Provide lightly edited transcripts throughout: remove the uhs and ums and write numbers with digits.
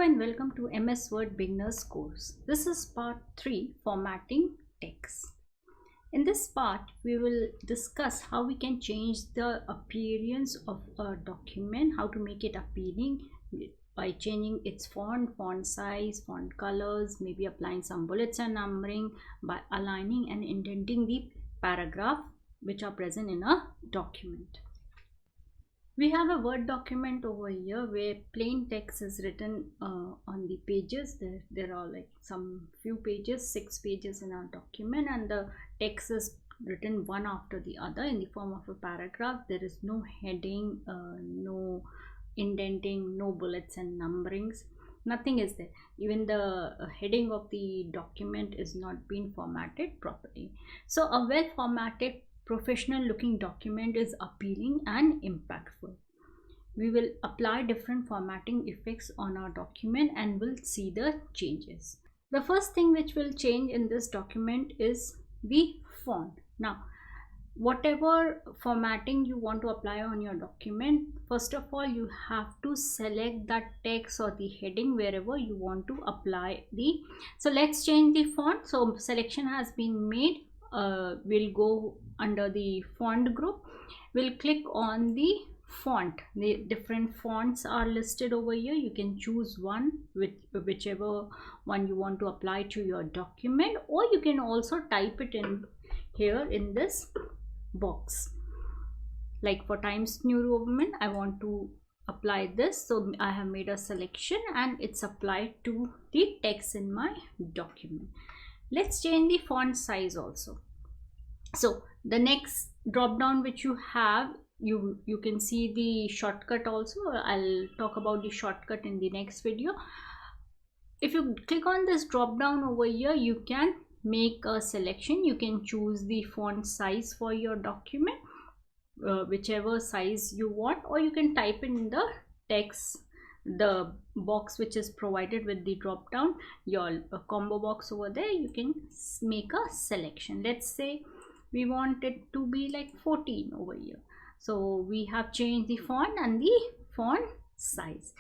and welcome to MS Word Beginners course. This is part 3, formatting text. In this part, we will discuss how we can change the appearance of a document, how to make it appealing by changing its font size, font colors, maybe applying some bullets and numbering, by aligning and indenting the paragraph which are present in a document. We have a Word document over here where plain text is written on the pages. There are like some few pages, 6 pages in our document, and the text is written one after the other in the form of a paragraph. There is no heading, no indenting, no bullets and numberings. Nothing is there. Even the heading of the document is not being formatted properly. So a well formatted, professional looking document is appealing and impactful. We will apply different formatting effects on our document and we'll see the changes. The first thing which will change in this document is the font. Now, whatever formatting you want to apply on your document, first of all you have to select that text or the heading wherever you want to apply the. So let's change the font. So selection has been made. We'll go under the font group. We'll click on the font. The different fonts are listed over here. You can choose one with whichever one you want to apply to your document, or you can also type it in here in this box. Like for Times New Roman, I want to apply this, so I have made a selection and it's applied to the text in my document. Let's change the font size also. So the next drop down which you have, you can see the shortcut also. I'll talk about the shortcut in the next video. If you click on this drop down over here, you can make a selection. You can choose the font size for your document, whichever size you want, or you can type in the text, the box which is provided with the drop down, your combo box over there. You can make a selection. Let's say we want it to be like 14 over here. So we have changed the font and the font size.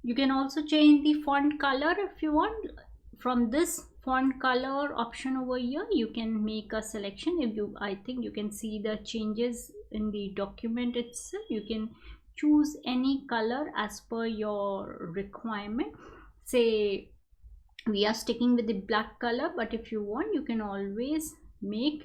You can also change the font color if you want. From this font color option over here, you can make a selection. I think you can see the changes in the document itself. You can choose any color as per your requirement. Say we are sticking with the black color, but if you want, you can always make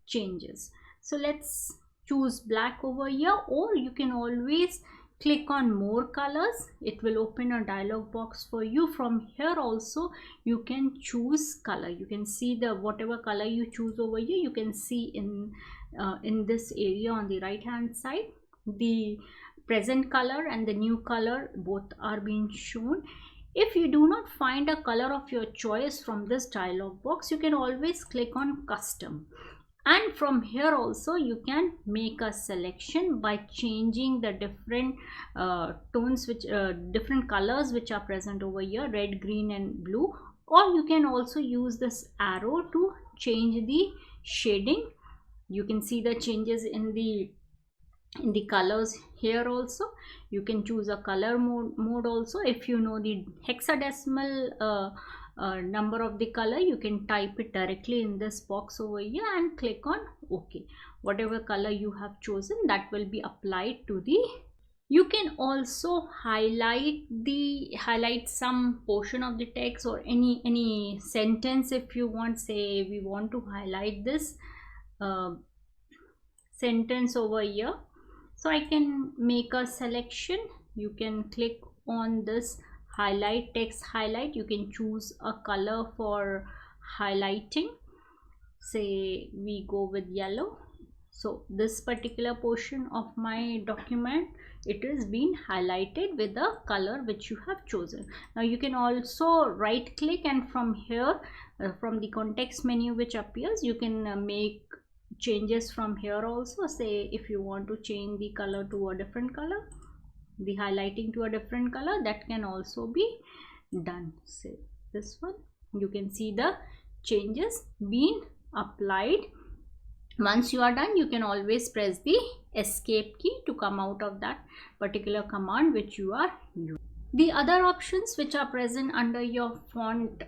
changes. So let's choose black over here, or you can always click on more colors. It will open a dialog box for you. From here also you can choose color. You can see the whatever color you choose over here. You can see in this area on the right hand side, the present color and the new color both are being shown. If you do not find a color of your choice from this dialog box, you can always click on custom, and from here also you can make a selection by changing the different tones, which different colors which are present over here, red, green and blue. Or you can also use this arrow to change the shading. You can see the changes in the colors here also. You can choose a color mode also. If you know the hexadecimal number of the color, you can type it directly in this box over here and click on OK. Whatever color you have chosen, that will be applied to the. You can also highlight some portion of the text or any sentence if you want. Say we want to highlight this sentence over here, so I can make a selection. You can click on this highlight, text highlight. You can choose a color for highlighting. Say we go with yellow. So this particular portion of my document, it is being highlighted with the color which you have chosen. Now you can also right click, and from here from the context menu which appears, you can make changes from here also. Say if you want to change the color to a different color, the highlighting to a different color, that can also be done. Say this one, you can see the changes being applied. Once you are done, you can always press the escape key to come out of that particular command which you are using. The other options which are present under your font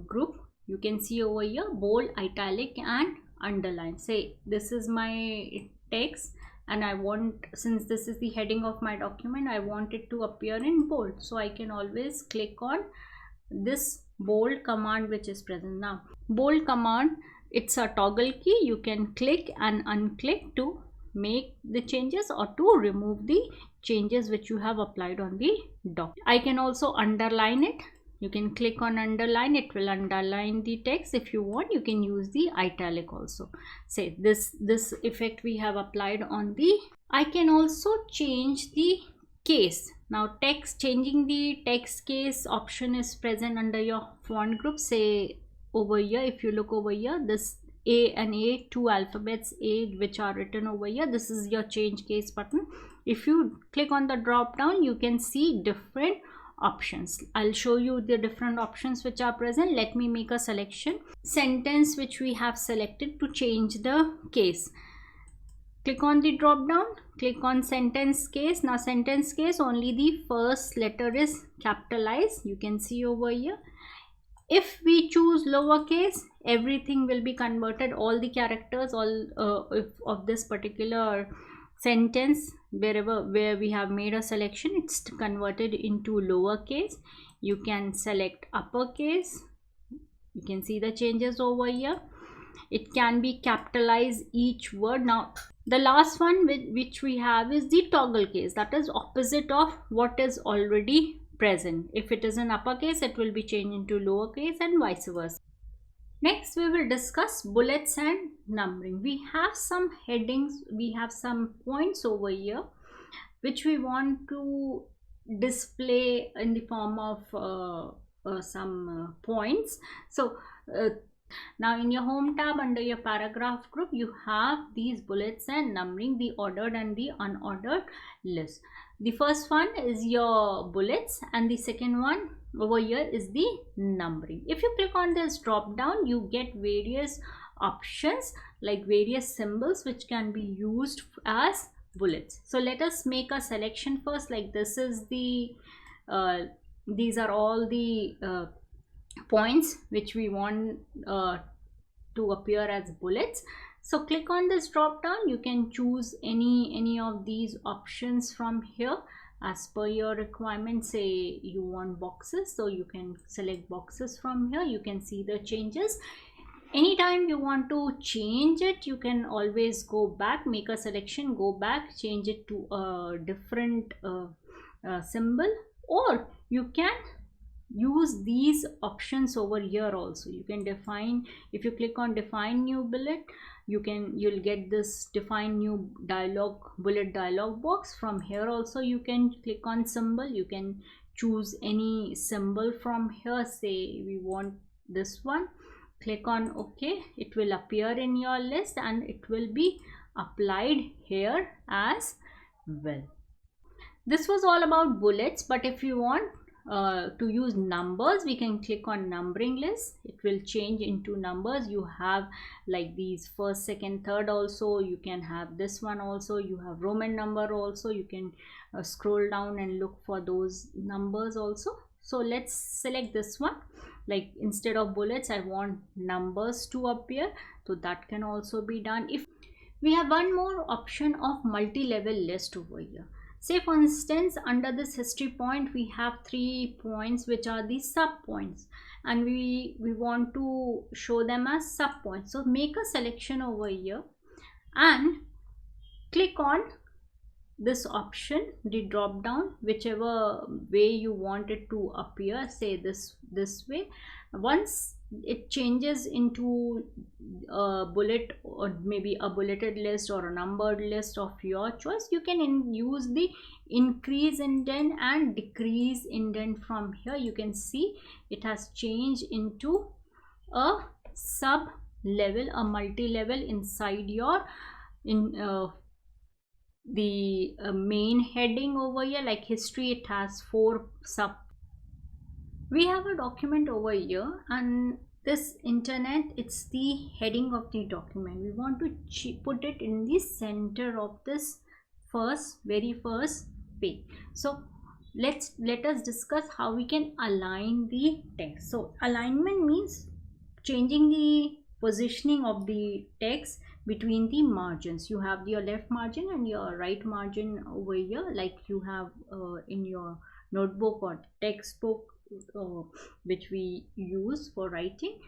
group, you can see over here: bold, italic and underline. Say this is my text and I want, since this is the heading of my document, I want it to appear in bold, so I can always click on this bold command which is present. Now bold command, it's a toggle key, you can click and unclick to make the changes or to remove the changes which you have applied on the doc. I can also underline it. You can click on underline, it will underline the text. If you want, you can use the italic also. Say this effect we have applied on the, I can also change the case. Now text, changing the text case option is present under your font group. Say over here, if you look over here, this A and A, two alphabets A which are written over here, this is your change case button. If you click on the drop down, you can see different options. I'll show you the different options which are present. Let me make a selection. Sentence which we have selected to change the case. Click on the drop down, click on sentence case. Now sentence case, only the first letter is capitalized, you can see over here. If we choose lowercase, everything will be converted, all the characters, all of this particular sentence, where we have made a selection, it's converted into lowercase. You can select uppercase, you can see the changes over here. It can be capitalized each word. Now the last one which we have is the toggle case, that is opposite of what is already present. If it is in uppercase, it will be changed into lowercase and vice versa. Next we will discuss bullets and numbering. We have some headings, we have some points over here which we want to display in the form of some points. So now in your home tab under your paragraph group, you have these bullets and numbering, the ordered and the unordered list. The first one is your bullets and the second one over here is the numbering. If you click on this drop down, you get various options like various symbols which can be used as bullets. So let us make a selection first. Like this is the these are all the points which we want to appear as bullets. So click on this drop down, you can choose any of these options from here as per your requirement. Say you want boxes, so you can select boxes from here. You can see the changes. Anytime you want to change it, you can always go back, make a selection, go back, change it to a different symbol, or you can use these options over here also. You can define, if you click on define new bullet, you'll get this define new bullet dialog box. From here also you can click on symbol, you can choose any symbol from here. Say we want this one, click on OK, it will appear in your list and it will be applied here as well. This was all about bullets, but if you want to use numbers, we can click on numbering list. It will change into numbers. You have like these first, second, third also. You can have this one also. You have Roman number also. You can scroll down and look for those numbers also. So let's select this one. Like instead of bullets, I want numbers to appear. So that can also be done. If we have one more option of multi-level list over here. Say for instance, under this history point, we have 3 points which are the sub points, and we want to show them as sub points. So make a selection over here and click on this option, the drop down, whichever way you want it to appear. Say this way. Once it changes into a bullet, or maybe a bulleted list or a numbered list of your choice, you can use the increase indent and decrease indent. From here you can see it has changed into a sub level, a multi-level inside your the main heading over here. Like history, it has 4 sub. We have a document over here, and this internet, it's the heading of the document. We want to put it in the center of this very first page. So let us discuss how we can align the text. So alignment means changing the positioning of the text between the margins. You have your left margin and your right margin over here, like you have in your notebook or textbook which we use for writing.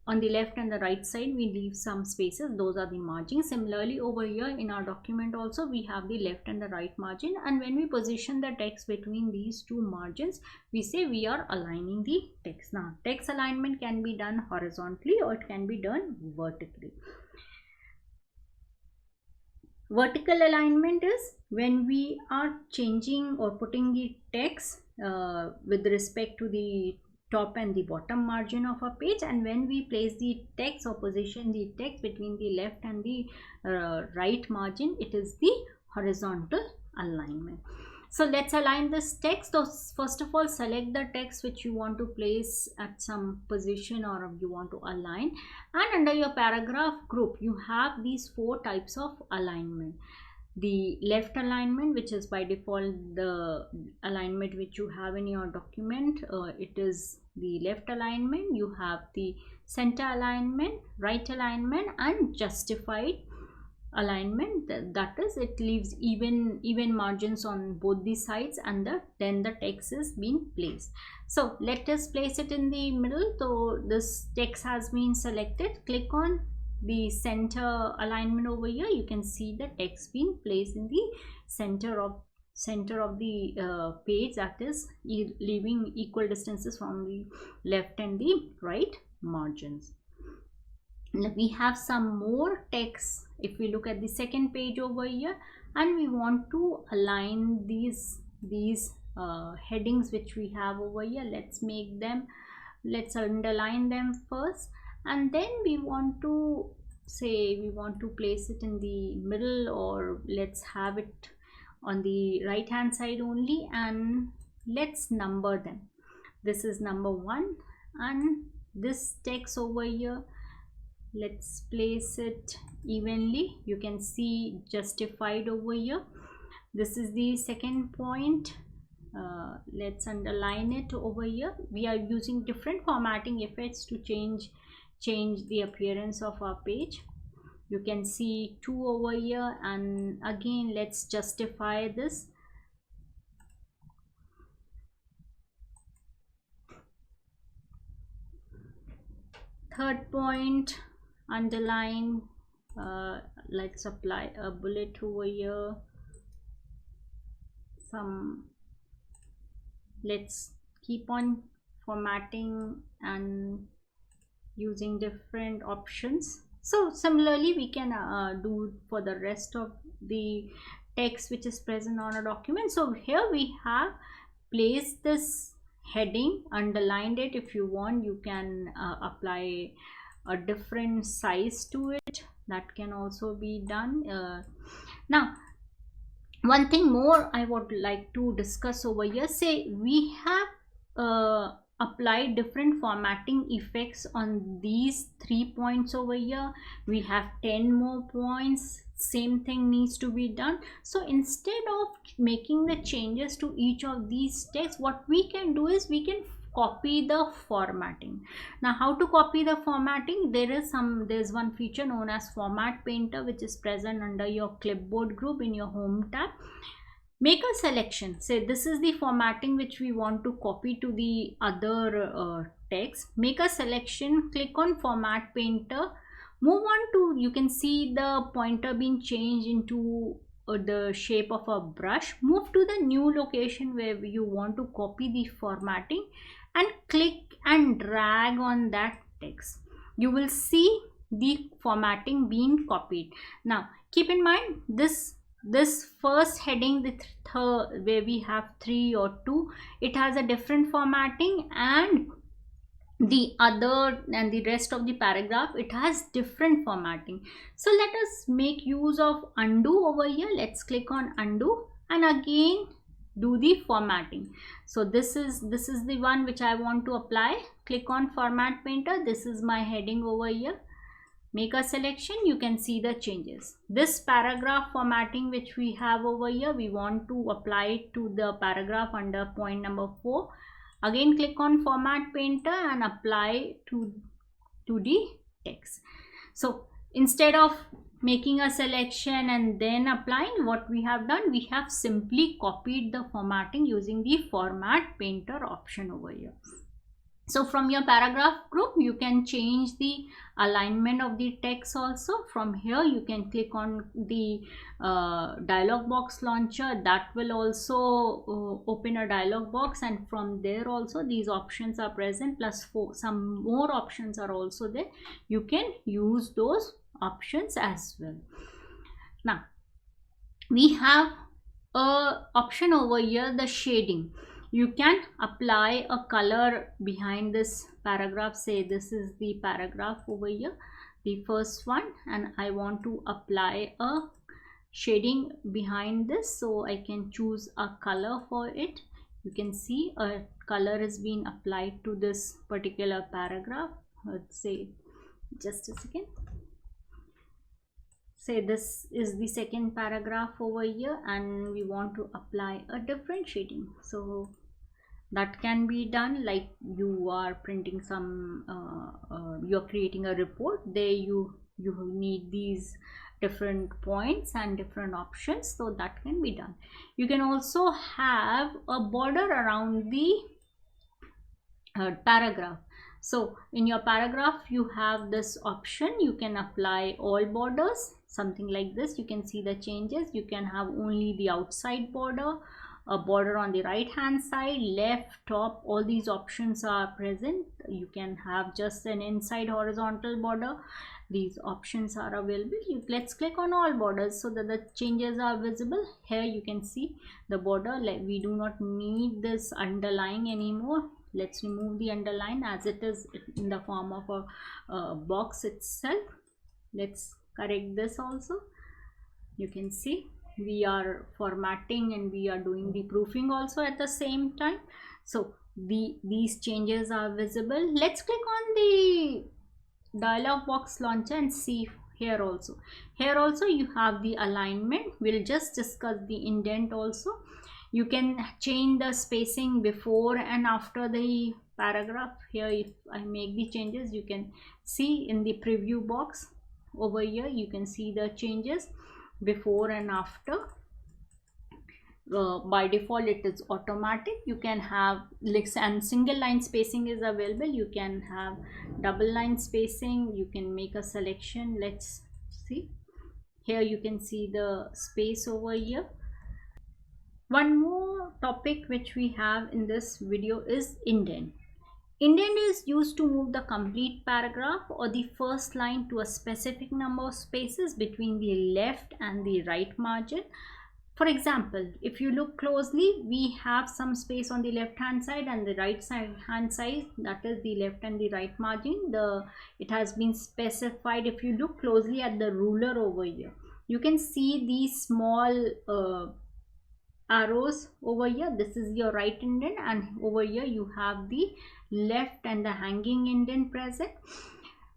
On the left and the right side we leave some spaces, those are the margins. Similarly over here in our document also we have the left and the right margin, and when we position the text between these two margins we say we are aligning the text. Now text alignment can be done horizontally or it can be done vertically. Vertical alignment is when we are changing or putting the text with respect to the top and the bottom margin of a page, and when we place the text or position the text between the left and the right margin, it is the horizontal alignment. So let's align this text. So first of all, select the text which you want to place at some position or you want to align, and under your paragraph group you have these 4 types of alignment. The left alignment, which is by default the alignment which you have in your document, it is the left alignment. You have the center alignment, right alignment, and justified alignment. That is, it leaves even margins on both the sides, and then the text is being placed. So let us place it in the middle. So this text has been selected. Click on the center alignment over here. You can see the text being placed in the center of the page, that is leaving equal distances from the left and the right margins. Now we have some more text. If we look at the second page over here, and we want to align these headings which we have over here, let's underline them first, and then we want to place it in the middle, or let's have it on the right hand side only, and let's number them. This is number 1, and this text over here, let's place it evenly. You can see justified over here. This is the second point. Let's underline it over here. We are using different formatting effects to change the appearance of our page. You can see 2 over here, and again let's justify this. Third point, underline. Let's apply a bullet over here. Let's keep on formatting and using different options. So similarly we can do for the rest of the text which is present on a document. So here we have placed this heading, underlined it. If you want, you can apply a different size to it. That can also be done. Now one thing more I would like to discuss over here. Say we have applied different formatting effects on these 3 points over here. We have 10 more points. Same thing needs to be done. So instead of making the changes to each of these texts, what we can do is we can copy the formatting. Now how to copy the formatting? There's one feature known as Format Painter, which is present under your clipboard group in your home tab. Make a selection. Say this is the formatting which we want to copy to the other text. Make a selection, click on Format Painter, move on to, you can see the pointer being changed into the shape of a brush. Move to the new location where you want to copy the formatting, and click and drag on that text. You will see the formatting being copied. Now keep in mind this first heading, the where we have 3 or 2, it has a different formatting, and the other and the rest of the paragraph, it has different formatting. So let us make use of undo over here. Let's click on undo and again do the formatting. So this is the one which I want to apply. Click on Format Painter. This is my heading over here. make a selection, you can see the changes. This paragraph formatting which we have over here, we want to apply it to the paragraph under point number 4. Again, click on Format Painter and apply to the text. So instead of making a selection and then applying, what we have done, we have simply copied the formatting using the Format Painter option over here. So from your paragraph group, you can change the alignment of the text also. From here, you can click on the dialog box launcher. That will also open a dialog box, and from there also these options are present, plus some more options are also there. You can use those options as well. Now we have a option over here, the shading. You can apply a color behind this paragraph. Say this is the paragraph over here, the first one, and I want to apply a shading behind this, so I can choose a color for it. You can see a color is being applied to this particular paragraph. Let's say, just a second. Say this is the second paragraph over here, and we want to apply a different shading. So that can be done like you are printing some you're creating a report. There you need these different points and different options, so that can be done. You can also have a border around the paragraph. So in your paragraph, you have this option. You can apply all borders, something like this. You can see the changes. You can have only the outside border, a border on the right hand side, left, top, all these options are present. You can have just an inside horizontal border. These options are available. Let's click on all borders so that the changes are visible. Here you can see the border. We do not need this underline anymore. Let's remove the underline as it is in the form of a box itself. Let's correct this also. You can see we are formatting and we are doing the proofing also at the same time. So these changes are visible. Let's click on the dialog box launcher and see here also. Here also you have the alignment. We'll just discuss the indent also. You can change the spacing before and after the paragraph. Here if I make the changes, you can see in the preview box over here, you can see the changes before and after. By default it is automatic. You can have and single line spacing is available. You can have double line spacing. You can make a selection. Let's see. Here you can see the space over here. One more topic which we have in this video is indent. Indent is used to move the complete paragraph or the first line to a specific number of spaces between the left and the right margin. For example, if you look closely, we have some space on the left hand side and the right hand side, that is the left and the right margin. It has been specified. If you look closely at the ruler over here, you can see these small arrows over here. This is your right indent, and over here you have the left and the hanging indent present.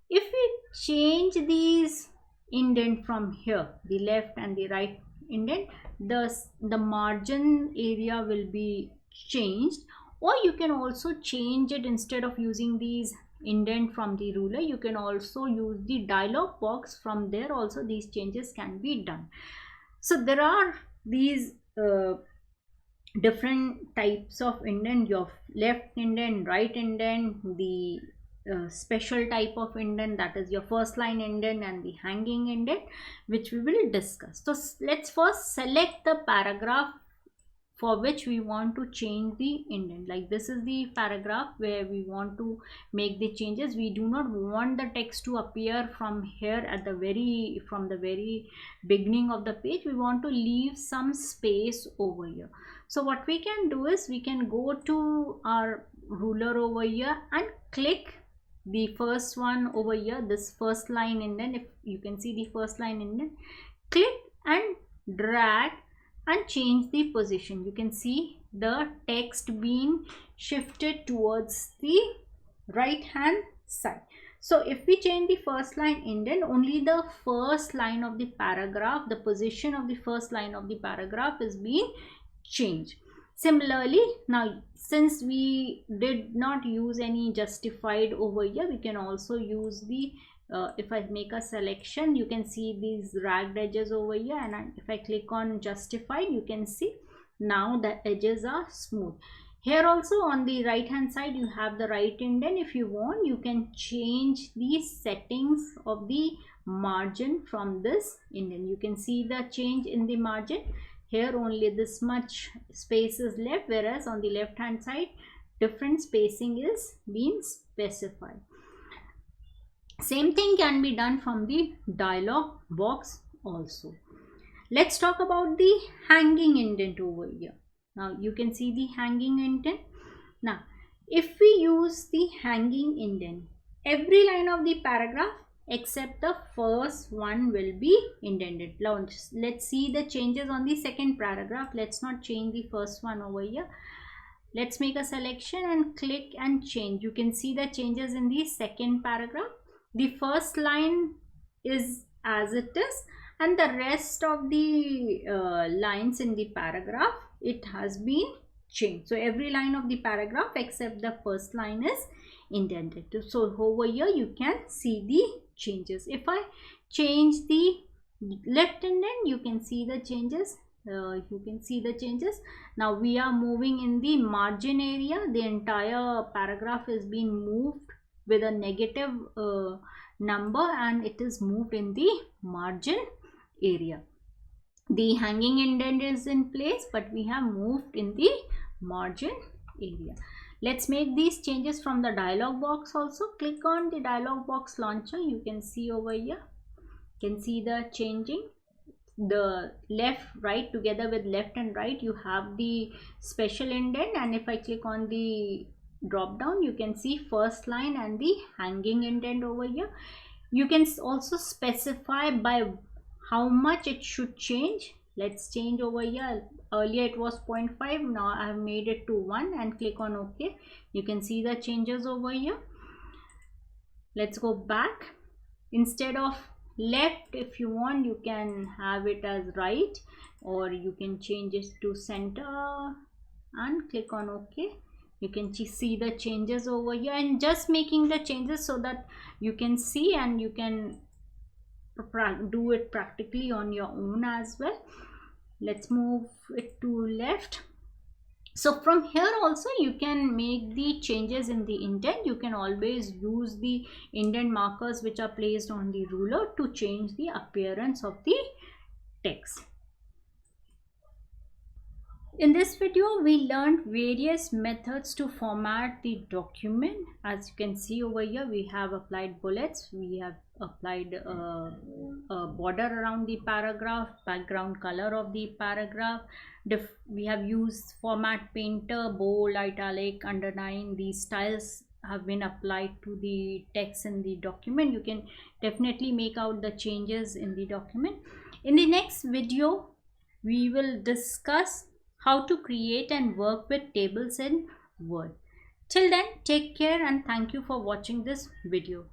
If we change these indent from here, the left and the right indent, the margin area will be changed. Or you can also change it, instead of using these indent from the ruler, you can also use the dialog box. From there also these changes can be done. So there are these different types of indent: your left indent, right indent, the special type of indent, that is your first line indent, and the hanging indent, which we will discuss. So let's first select the paragraph for which we want to change the indent. Like this is the paragraph where we want to make the changes. We do not want the text to appear from here at the from the very beginning of the page. We want to leave some space over here. So what we can do is we can go to our ruler over here and click the first one over here, this first line indent. If you can see the first line indent, click and drag and change the position. You can see the text being shifted towards the right hand side. So if we change the first line indent, only the first line of the paragraph, the position of the first line of the paragraph is being changed. Similarly, now since we did not use any justified over here, we can also use the if I make a selection, you can see these ragged edges over here, and if I click on justified, you can see now the edges are smooth. Here also on the right hand side you have the right indent. If you want, you can change the settings of the margin from this indent. You can see the change in the margin. Here only this much space is left, whereas on the left hand side different spacing is being specified. Same thing can be done from the dialog box also. Let's talk about the hanging indent over here. Now you can see the hanging indent. Now if we use the hanging indent, every line of the paragraph except the first one will be indented. Now let's see the changes on the second paragraph. Let's not change the first one over here. Let's make a selection and click and change. You can see the changes in the second paragraph. The first line is as it is, and the rest of the lines in the paragraph, it has been changed. So every line of the paragraph except the first line is indented. So over here you can see the changes. If I change the left indent, you can see the changes. Now we are moving in the margin area. The entire paragraph is being moved with a negative number, and it is moved in the margin area. The hanging indent is in place, but we have moved in the margin area. Let's make these changes from the dialog box also. Click on the dialog box launcher. You can see over here, you can see the changing. The left, right, together with left and right, you have the special indent, and if I click on the drop down, you can see first line and the hanging indent over here. You can also specify by how much it should change. Let's change over here. Earlier it was 0.5, now I have made it to 1 and click on OK. You can see the changes over here. Let's go back. Instead of left, if you want, you can have it as right, or you can change it to center and click on OK. You can see the changes over here, and just making the changes so that you can see and you can do it practically on your own as well. Let's move it to left. So from here also you can make the changes in the indent. You can always use the indent markers which are placed on the ruler to change the appearance of the text. In this video, we learned various methods to format the document. As you can see over here, we have applied bullets, we have applied a border around the paragraph, background color of the paragraph. We have used format painter, bold, italic, underline. These styles have been applied to the text in the document. You can definitely make out the changes in the document. In the next video, we will discuss how to create and work with tables in Word. Till then, take care and thank you for watching this video.